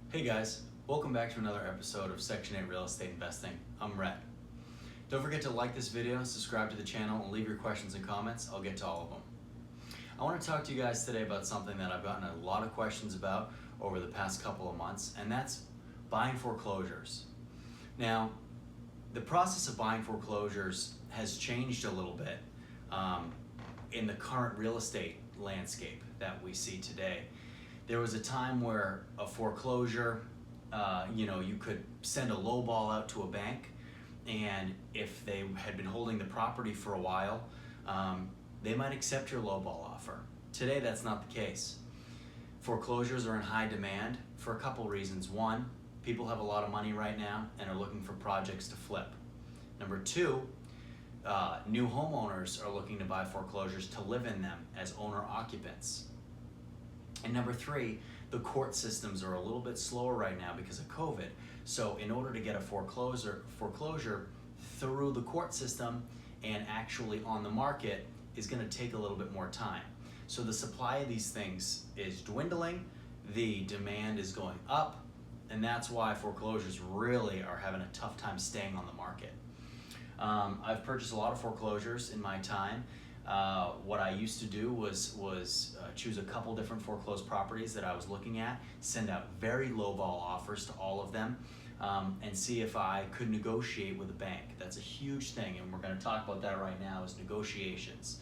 Hey guys, welcome back to another episode of Section 8 Real Estate Investing. I'm Rhett. Don't forget to like this video, subscribe to the channel, and leave your questions and comments. I'll get to all of them. I want to talk to you guys today about something that I've gotten a lot of questions about over the past couple of months, and that's buying foreclosures. Now, the process of buying foreclosures has changed a little bit in the current real estate landscape that we see today. There was a time where a foreclosure, you could send a lowball out to a bank, and if they had been holding the property for a while, they might accept your lowball offer. Today, that's not the case. Foreclosures are in high demand for a couple reasons. One, people have a lot of money right now and are looking for projects to flip. Number two, new homeowners are looking to buy foreclosures to live in them as owner occupants. And number three, the court systems are a little bit slower right now because of COVID. So in order to get a foreclosure through the court system and actually on the market is going to take a little bit more time. So the supply of these things is dwindling, the demand is going up, and that's why foreclosures really are having a tough time staying on the market. I've purchased a lot of foreclosures in my time. What I used to do was choose a couple different foreclosed properties that I was looking at, send out very lowball offers to all of them, and see if I could negotiate with a bank. That's a huge thing, and we're going to talk about that right now, is negotiations.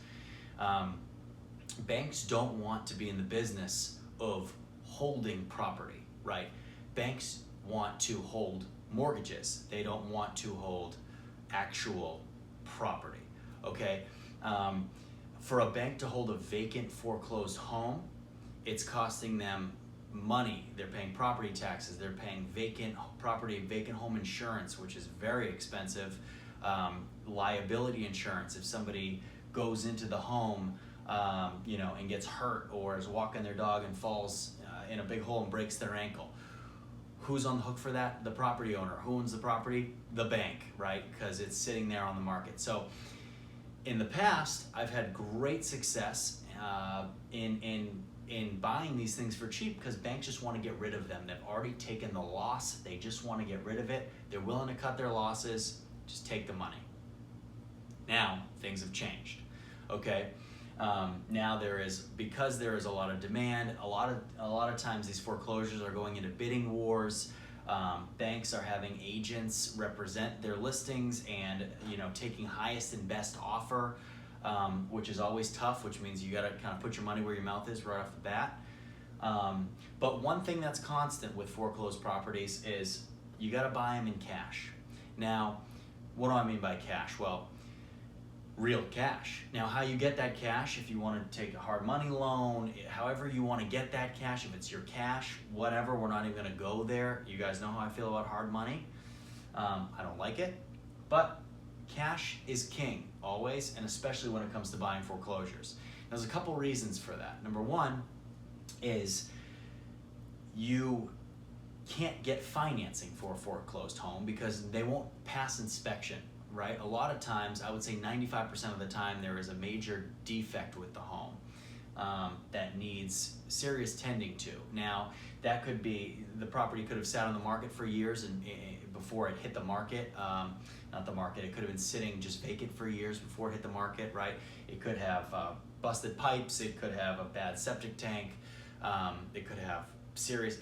Banks don't want to be in the business of holding property, right? Banks want to hold mortgages. They don't want to hold actual property, okay? For a bank to hold a vacant foreclosed home, it's costing them money. They're paying property taxes, they're paying vacant property, vacant home insurance, which is very expensive, liability insurance. If somebody goes into the home, and gets hurt or is walking their dog and falls in a big hole and breaks their ankle, who's on the hook for that? The property owner. Who owns the property? The bank, right? Because it's sitting there on the market. So in the past, I've had great success in buying these things for cheap because banks just want to get rid of them. They've already taken the loss. They just want to get rid of it. They're willing to cut their losses. Just take the money. Now, things have changed, okay? Now because there is a lot of demand, a lot of times these foreclosures are going into bidding wars. Banks are having agents represent their listings and taking highest and best offer, which is always tough, which means you got to kind of put your money where your mouth is right off the bat. But one thing that's constant with foreclosed properties is you got to buy them in cash. Now, what do I mean by cash? Well, real cash. Now, how you get that cash, if you want to take a hard money loan, however you want to get that cash, if it's your cash, whatever, we're not even going to go there. You guys know how I feel about hard money. I don't like it, but cash is king, always, and especially when it comes to buying foreclosures. There's a couple reasons for that. Number one is you can't get financing for a foreclosed home because they won't pass inspection. Right? A lot of times, I would say 95% of the time, there is a major defect with the home that needs serious tending to. Now, that could be, the property could have sat on the market for years and before it hit the market. Not the market, it could have been sitting just vacant for years before it hit the market, right? It could have busted pipes, it could have a bad septic tank, it could have serious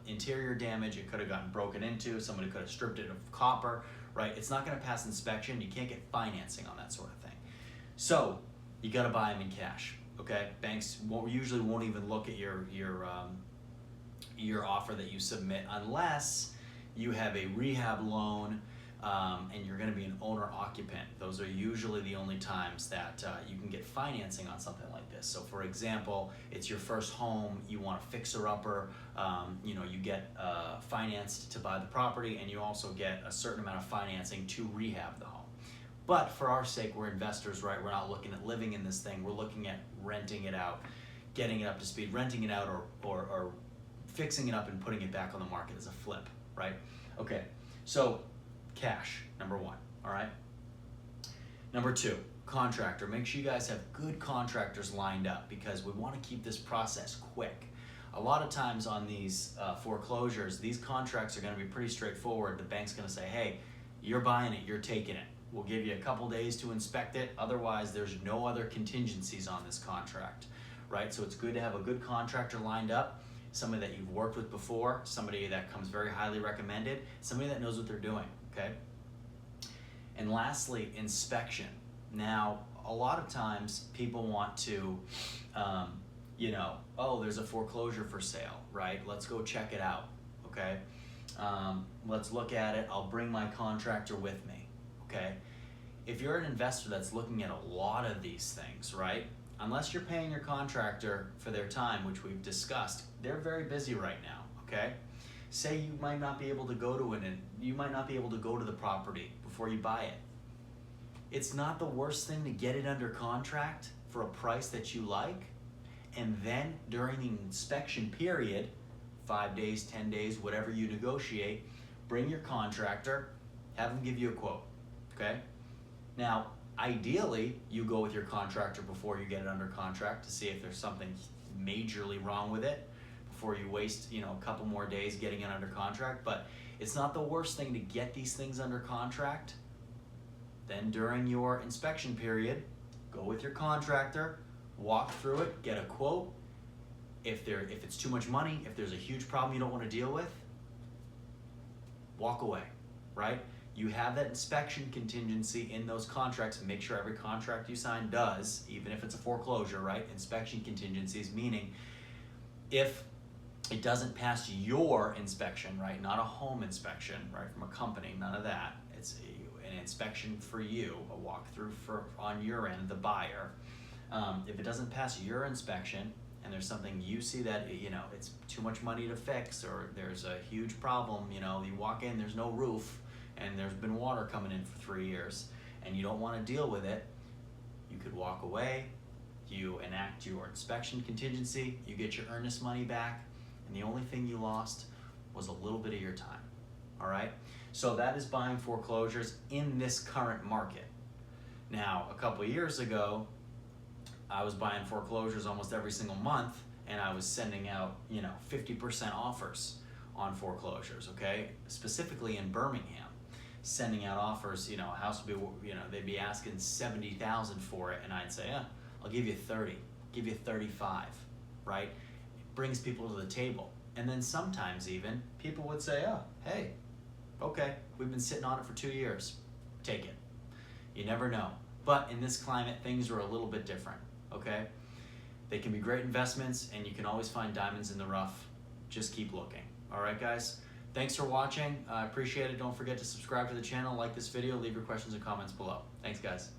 interior damage, it could have gotten broken into, somebody could have stripped it of copper, right? It's not going to pass inspection. You can't get financing on that sort of thing. So you got to buy them in cash, okay? Banks usually won't even look at your offer that you submit unless you have a rehab loan and you're going to be an owner occupant. Those are usually the only times that you can get financing on something like this. So for example, it's your first home, you want a fixer-upper, you get financed to buy the property, and you also get a certain amount of financing to rehab the home. But for our sake, we're investors, right? We're not looking at living in this thing. We're looking at renting it out, getting it up to speed, renting it out, or fixing it up and putting it back on the market as a flip, right? Okay, so cash, number one, all right? Number two, contractor. Make sure you guys have good contractors lined up because we want to keep this process quick. A lot of times on these foreclosures, these contracts are going to be pretty straightforward. The bank's going to say, hey, you're buying it, you're taking it. We'll give you a couple days to inspect it. Otherwise, there's no other contingencies on this contract, right? So it's good to have a good contractor lined up, somebody that you've worked with before, somebody that comes very highly recommended, somebody that knows what they're doing, okay? And lastly, inspection. Now, a lot of times people want to, oh, there's a foreclosure for sale, right? Let's go check it out, okay? Let's look at it. I'll bring my contractor with me, okay? If you're an investor that's looking at a lot of these things, right? Unless you're paying your contractor for their time, which we've discussed, they're very busy right now, okay? Say you might not be able to go to the property before you buy it. It's not the worst thing to get it under contract for a price that you like, and then during the inspection period, 5 days, 10 days, whatever you negotiate, bring your contractor, have them give you a quote, okay? Now, ideally, you go with your contractor before you get it under contract to see if there's something majorly wrong with it before you waste, a couple more days getting it under contract. But it's not the worst thing to get these things under contract. Then during your inspection period, go with your contractor, walk through it, get a quote. If it's too much money, if there's a huge problem you don't want to deal with, walk away, right? You have that inspection contingency in those contracts, and make sure every contract you sign does, even if it's a foreclosure, right? Inspection contingencies, meaning if it doesn't pass your inspection, right? Not a home inspection, right? From a company, none of that. It's an inspection for you, a walkthrough on your end, the buyer. If it doesn't pass your inspection, and there's something you see that, it's too much money to fix, or there's a huge problem, you walk in, there's no roof, and there's been water coming in for 3 years, and you don't want to deal with it, you could walk away, you enact your inspection contingency, you get your earnest money back, and the only thing you lost was a little bit of your time, all right? So that is buying foreclosures in this current market. Now, a couple years ago, I was buying foreclosures almost every single month, and I was sending out, 50% offers on foreclosures, okay? Specifically in Birmingham, sending out offers, a house would be, they'd be asking $70,000 for it, and I'd say, I'll give you 30, give you 35, right? It brings people to the table. And then sometimes even, people would say, hey, okay, we've been sitting on it for 2 years, take it. You never know. But in this climate, things are a little bit different, okay? They can be great investments, and you can always find diamonds in the rough. Just keep looking. All right, guys? Thanks for watching. I appreciate it. Don't forget to subscribe to the channel, like this video, leave your questions and comments below. Thanks, guys.